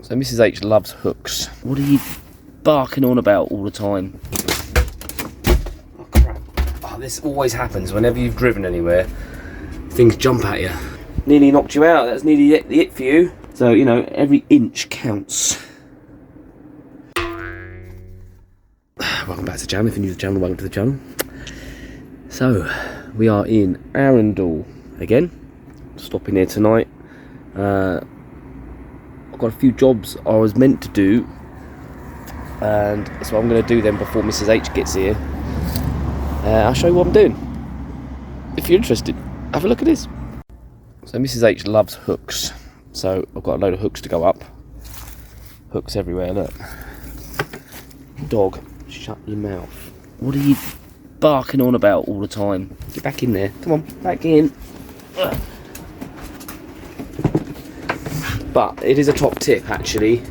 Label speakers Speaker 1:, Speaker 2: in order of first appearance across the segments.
Speaker 1: So Mrs H loves hooks. What are you barking on about all the time? Oh crap. Oh, this always happens whenever you've driven anywhere. Things jump at you. Nearly knocked you out. That's nearly it for you. So, you know, every inch counts. Welcome back to the channel. If you're new to the channel, welcome to the channel. So, we are in Arundel again. Stopping here tonight. I've got a few jobs I was meant to do, and so I'm going to do them before Mrs H gets here. I'll show you what I'm doing. If you're interested, have a look at this. So Mrs H loves hooks, so I've got a load of hooks to go up. Hooks everywhere, look. Dog, shut your mouth. What are you barking on about all the time? Get back in there. Come on, back in. Ugh. But it is a top tip actually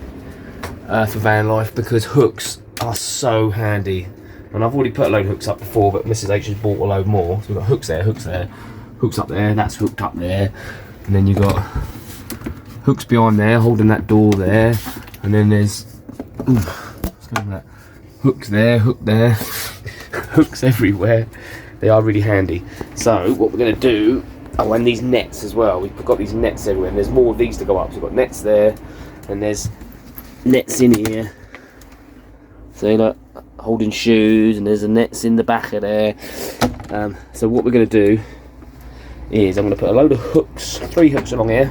Speaker 1: for van life, because hooks are so handy. And I've already put a load of hooks up before, but Mrs H has bought a load more. So we've got hooks there, hooks up there, that's hooked up there. And then you've got hooks behind there, holding that door there. And then there's hooks there, hook there, hooks everywhere. They are really handy. So what we're going to do, oh, and these nets as well. We've got these nets everywhere, and there's more of these to go up. So we've got nets there, and there's nets in here. So you know, holding shoes, and there's the nets in the back of there. So what we're going to do is I'm going to put a load of hooks, 3 hooks along here,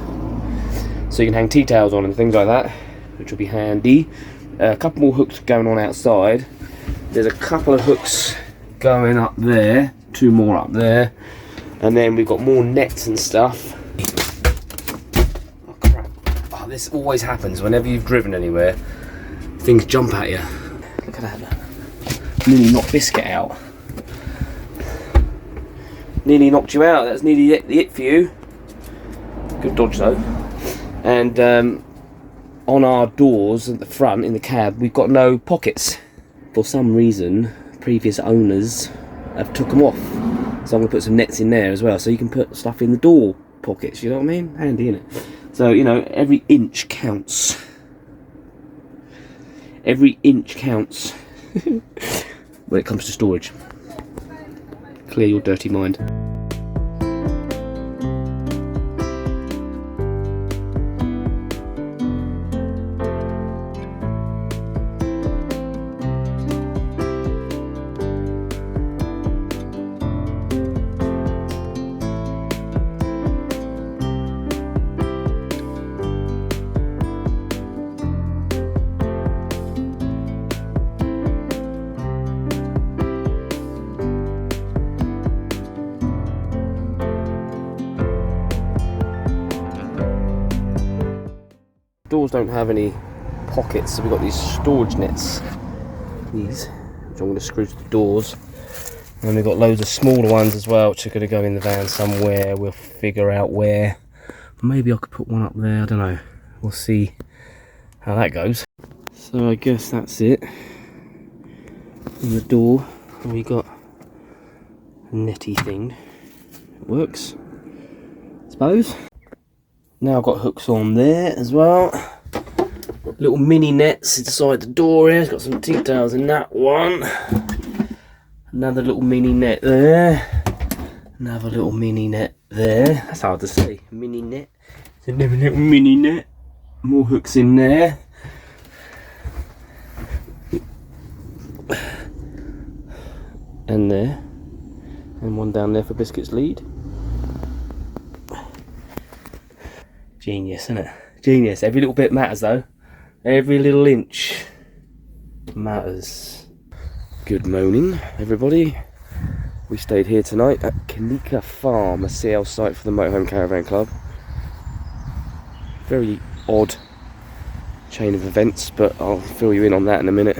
Speaker 1: so you can hang tea towels on and things like that, which will be handy. A couple more hooks going on outside. There's a couple of hooks going up there, 2 more up there. And then we've got more nets and stuff. Oh crap. Oh, this always happens whenever you've driven anywhere. Things jump at you. Look at that. Nearly knocked Biscuit out. Nearly knocked you out. That's nearly it for you. Good dodge though. And on our doors at the front in the cab, we've got no pockets. For some reason, previous owners have took them off. So I'm going to put some nets in there as well, so you can put stuff in the door pockets, you know what I mean? Handy, innit? So, you know, every inch counts. Every inch counts when it comes to storage. Clear your dirty mind. Doors don't have any pockets, so we've got these storage nets, these, which I'm going to screw to the doors, and we've got loads of smaller ones as well, which are going to go in the van somewhere. We'll figure out where. Maybe I could put one up there, I don't know, we'll see how that goes. So I guess that's it. In the door we got a netty thing. It works, I suppose. Now I've got hooks on there as well. Little mini nets inside the door here. It's got some tea towels in that one. Another little mini net there. Another little mini net there. That's hard to say. Mini net. It's another little mini net. More hooks in there. And there. And one down there for Biscuit's lead. Genius, isn't it? Genius. Every little bit matters though. Every little inch matters. Good morning, everybody. We stayed here tonight at Kinica Farm, a CL site for the Motorhome Caravan Club. Very odd chain of events, but I'll fill you in on that in a minute.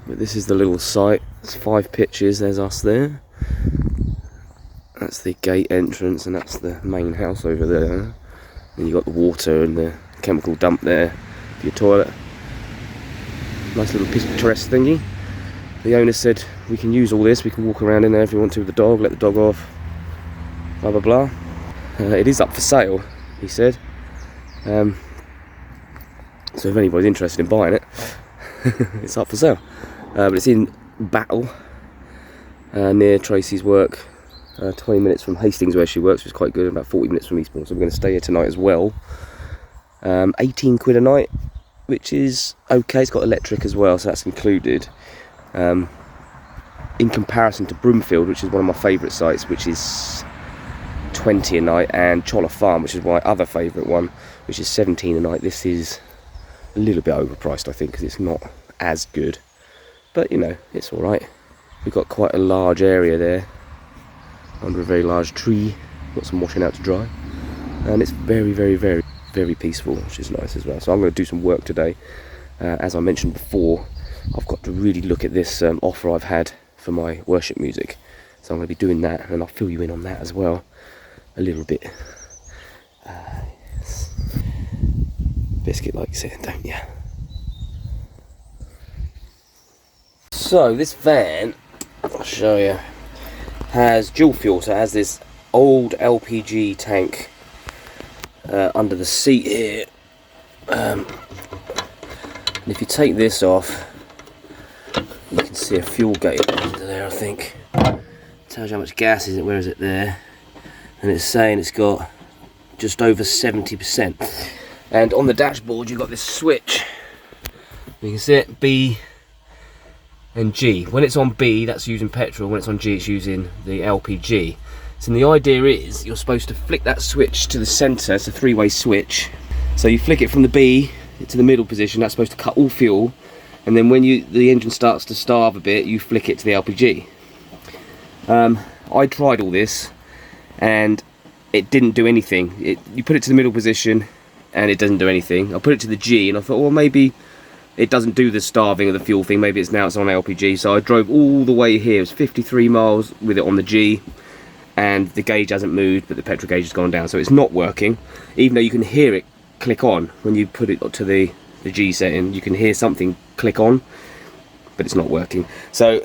Speaker 1: But this is the little site. It's 5 pitches. There's us there. That's the gate entrance, and that's the main house over there. Then you got the water and the chemical dump there for your toilet. Nice little picturesque thingy. The owner said we can use all this, we can walk around in there if you want to with the dog, let the dog off, blah blah blah. It is up for sale, he said. So if anybody's interested in buying it, it's up for sale. But it's in Battle, near Tracy's work, 20 minutes from Hastings where she works, which is quite good, about 40 minutes from Eastbourne. So we're going to stay here tonight as well. 18 quid a night, which is okay. It's got electric as well, so that's included. In comparison to Broomfield, which is one of my favourite sites, which is 20 a night, and Choller Farm, which is my other favourite one, which is 17 a night. This is a little bit overpriced, I think, because it's not as good, but you know, it's alright. We've got quite a large area there under a very large tree, got some washing out to dry, and it's very, very, very, very peaceful, which is nice as well. So I'm going to do some work today. As I mentioned before, I've got to really look at this offer I've had for my worship music, so I'm going to be doing that, and I'll fill you in on that as well a little bit. Yes. Biscuit likes it, don't you? So this van, I'll show you, has dual fuel, so it has this old LPG tank under the seat here, and if you take this off, you can see a fuel gauge under there, I think. Tells you how much gas is it, where is it there? And it's saying it's got just over 70%. And on the dashboard you've got this switch. You can see it, B and G. When it's on B, that's using petrol. When it's on G, it's using the LPG. So the idea is you're supposed to flick that switch to the centre. It's a three-way switch. So you flick it from the B to the middle position. That's supposed to cut all fuel. And then when the engine starts to starve a bit, you flick it to the LPG. I tried all this and it didn't do anything. You put it to the middle position and it doesn't do anything. I put it to the G and I thought, well, maybe it doesn't do the starving of the fuel thing. Maybe it's on LPG. So I drove all the way here. It was 53 miles with it on the G, and the gauge hasn't moved, but the petrol gauge has gone down. So it's not working, even though you can hear it click on when you put it to the G setting. You can hear something click on, but it's not working. So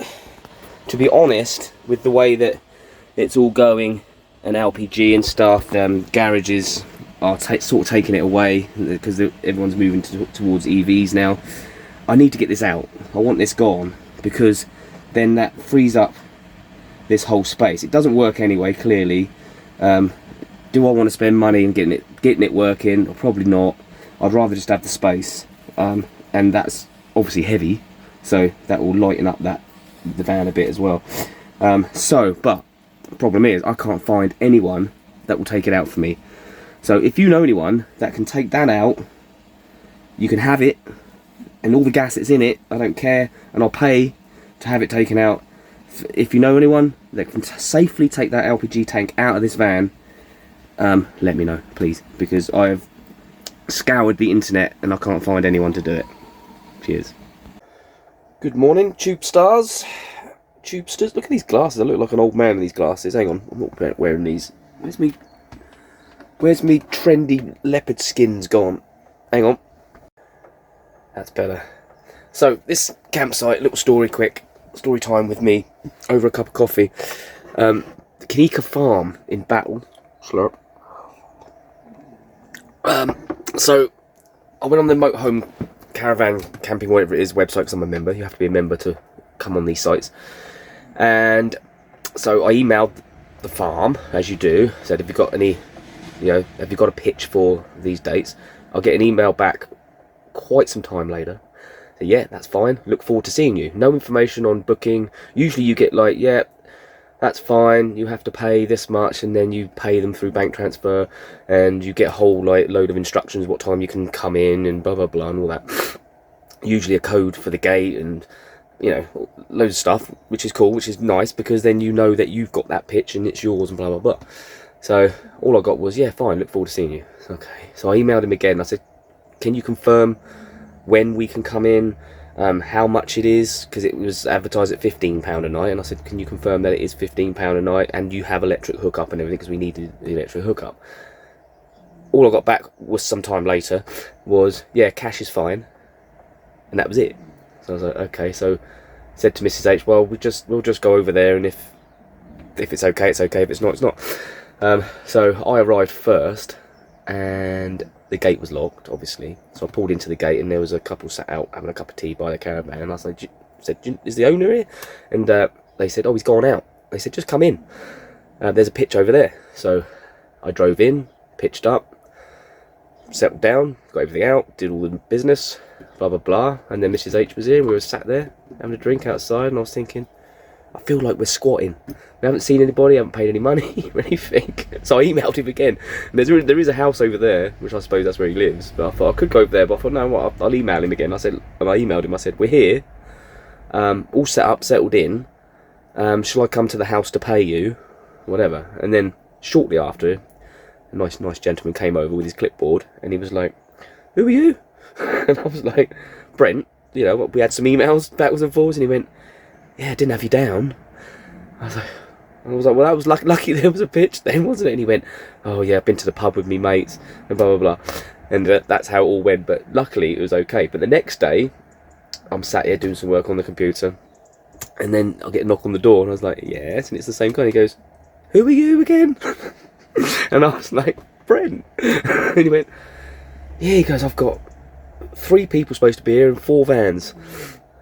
Speaker 1: to be honest, with the way that it's all going and LPG and stuff, garages are sort of taking it away because everyone's moving towards EVs now. I need to get this out. I want this gone, because then that frees up this whole space. It doesn't work anyway, clearly. Do I want to spend money and getting it working? Or probably not. I'd rather just have the space, and that's obviously heavy, so that will lighten up the van a bit as well. But the problem is I can't find anyone that will take it out for me. So if you know anyone that can take that out, you can have it, and all the gas that's in it, I don't care, and I'll pay to have it taken out. If you know anyone that can safely take that LPG tank out of this van, let me know, please, because I have scoured the internet and I can't find anyone to do it. Cheers. Good morning, tube stars. Tubesters. Look at these glasses. I look like an old man in these glasses. Hang on, I'm not wearing these. Where's me trendy leopard skins gone? Hang on. That's better. So this campsite, little story time with me over a cup of coffee. The Kinica Farm in Battle. Slurp. So I went on the motorhome caravan camping, whatever it is, website, because I'm a member. You have to be a member to come on these sites. And so I emailed the farm, as you do, said, have you got any, have you got a pitch for these dates? I'll get an email back quite some time later. So yeah, that's fine, look forward to seeing you. No information on booking. Usually you get like, yeah, that's fine, you have to pay this much, and then you pay them through bank transfer, and you get a whole load of instructions what time you can come in and blah blah blah and all that. Usually a code for the gate and loads of stuff, which is cool, which is nice, because then you know that you've got that pitch and it's yours and blah blah blah. So all I got was, yeah, fine, look forward to seeing you. Okay, so I emailed him again. I said, can you confirm when we can come in, how much it is, because it was advertised at £15 a night, and I said, can you confirm that it is £15 a night and you have electric hookup and everything, because we needed the electric hookup. All I got back was sometime later was, yeah, cash is fine, and that was it. So I was like, okay. So I said to Mrs H, well, we'll just go over there, and if it's okay, it's okay. If it's not, it's not. So I arrived first, and the gate was locked, obviously. So I pulled into the gate, and there was a couple sat out having a cup of tea by the caravan. And I said, "Is the owner here?" And they said, "Oh, he's gone out." They said, "Just come in. There's a pitch over there." So I drove in, pitched up, settled down, got everything out, did all the business, blah blah blah. And then Mrs H was here, and we were sat there having a drink outside, and I was thinking, I feel like we're squatting. We haven't seen anybody, haven't paid any money or anything. So I emailed him again. And there is a house over there, which I suppose that's where he lives. But I thought I could go over there, but I thought, no, what? I'll email him again. I emailed him. I said, "We're here, all set up, settled in. Shall I come to the house to pay you, whatever?" And then shortly after, a nice gentleman came over with his clipboard, and he was like, "Who are you?" And I was like, "Brent. You know, we had some emails backwards and forwards," and he went, "Yeah, I didn't have you down." I was like, "Well, that was lucky there was a pitch then, wasn't it?" And he went, "Oh yeah, I've been to the pub with me mates," and blah blah blah. And that's how it all went, but luckily it was okay. But the next day, I'm sat here doing some work on the computer, and then I get a knock on the door, and I was like, "Yes," and it's the same guy. He goes, "Who are you again?" And I was like, "Brent." And he went, "Yeah," he goes, "I've got 3 people supposed to be here and 4 vans."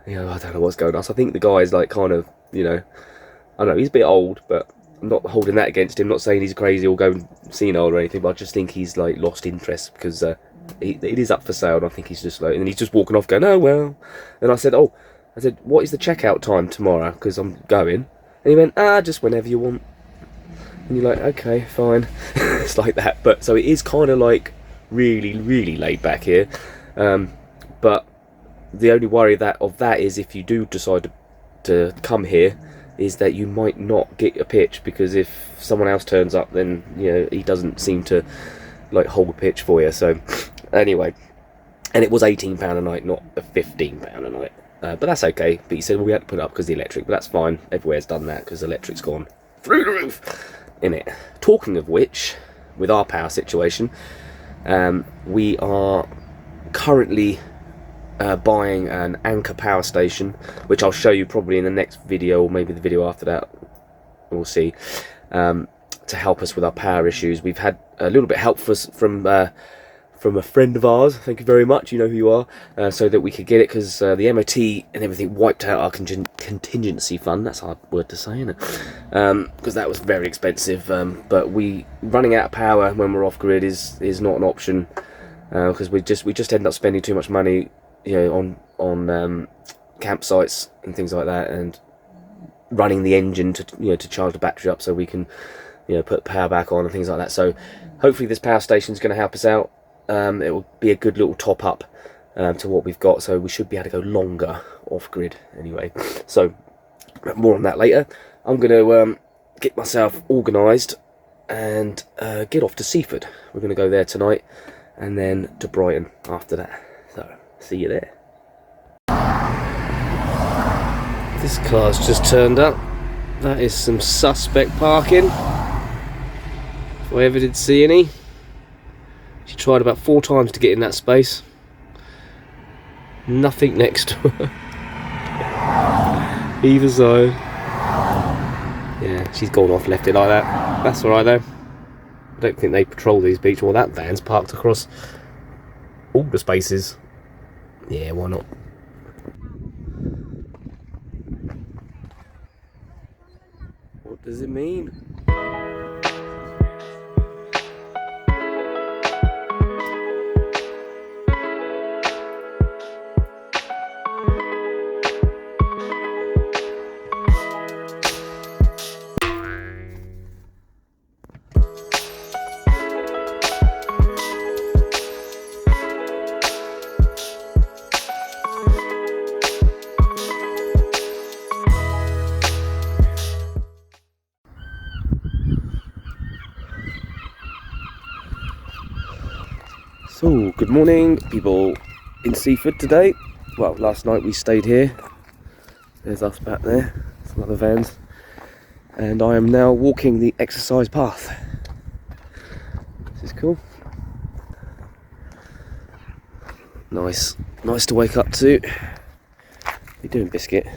Speaker 1: You know, I don't know what's going on. So I think the guy's like kind of, you know, I don't know, he's a bit old, but I'm not holding that against him. Not saying he's crazy or going senile or anything, but I just think he's like lost interest because it is up for sale. And I think he's just like, and he's just walking off going, "Oh well." And I said, "What is the checkout time tomorrow? Because I'm going." And he went, "Just whenever you want." And you're like, "Okay, fine." It's like that. But so it is kind of like really, really laid back here. But the only worry of that is if you do decide to come here, is that you might not get a pitch, because if someone else turns up, then you know he doesn't seem to like hold a pitch for you. So anyway, and it was £18 a night, not £15 a night, but that's okay. But he said, well, we had to put it up because the electric, but that's fine. Everywhere's done that because the electric's gone through the roof in it. Talking of which, with our power situation, we are currently buying an Anchor power station, which I'll show you probably in the next video, or maybe the video after that, we'll see, to help us with our power issues. We've had a little bit of help from a friend of ours, thank you very much, you know who you are, so that we could get it, because the MOT and everything wiped out our contingency fund. That's a hard word to say, isn't it? Because that was very expensive, but running out of power when we're off grid is not an option, because we just end up spending too much money, you know, on campsites and things like that, and running the engine to charge the battery up so we can, you know, put power back on and things like that. So hopefully this power station is going to help us out. It will be a good little top up to what we've got, so we should be able to go longer off grid anyway. So more on that later. I'm going to get myself organised and get off to Seaford. We're going to go there tonight, and then to Brighton after that. So see you there. This car's just turned up. That is some suspect parking, if I ever did see any. She tried about 4 times to get in that space. Nothing next to her. Either side. Yeah, she's gone off, left it like that. That's alright though. I don't think they patrol these beaches. Well, that van's parked across all the spaces. Yeah, why not? What does it mean? So, good morning, people in Seaford today. Well, last night we stayed here. There's us back there, some other vans. And I am now walking the exercise path. This is cool. Nice to wake up to. What are you doing, Biscuit?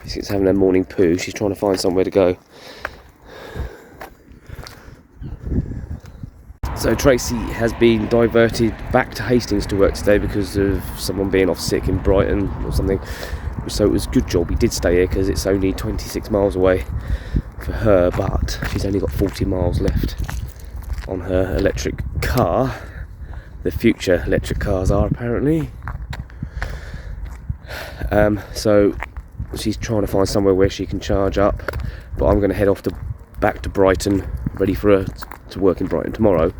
Speaker 1: Biscuit's having her morning poo. She's trying to find somewhere to go. So Tracy has been diverted back to Hastings to work today because of someone being off sick in Brighton or something. So it was a good job we did stay here because it's only 26 miles away for her, but she's only got 40 miles left on her electric car. The future electric cars are apparently. So she's trying to find somewhere where she can charge up, but I'm going to head off back to Brighton, ready for her to work in Brighton tomorrow,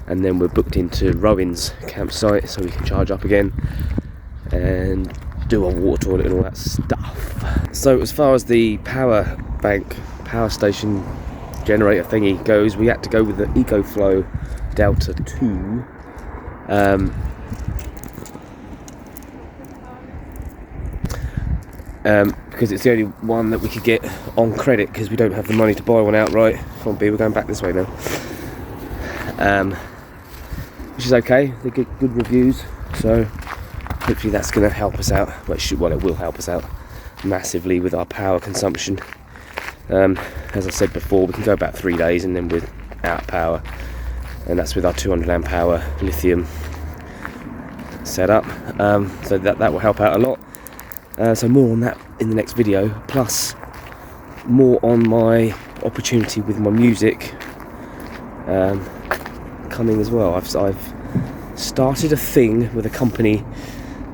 Speaker 1: and then we're booked into Rowan's campsite so we can charge up again and do a water toilet and all that stuff. So as far as the power station generator thingy goes, we had to go with the Ecoflow Delta 2. Because it's the only one that we could get on credit, because we don't have the money to buy one outright. Come on, B, we're going back this way now. Which is okay, they get good reviews, so hopefully that's going to help us out. Well, it will help us out massively with our power consumption. As I said before, we can go about 3 days and then we're out of power, and that's with our 200 amp hour lithium setup. So that will help out a lot. So more on that in the next video, plus more on my opportunity with my music coming as well. I've started a thing with a company,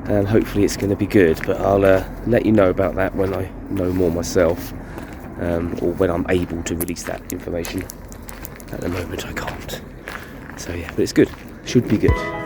Speaker 1: and hopefully it's going to be good, but I'll let you know about that when I know more myself, or when I'm able to release that information. At the moment I can't. So yeah, but it's good, should be good.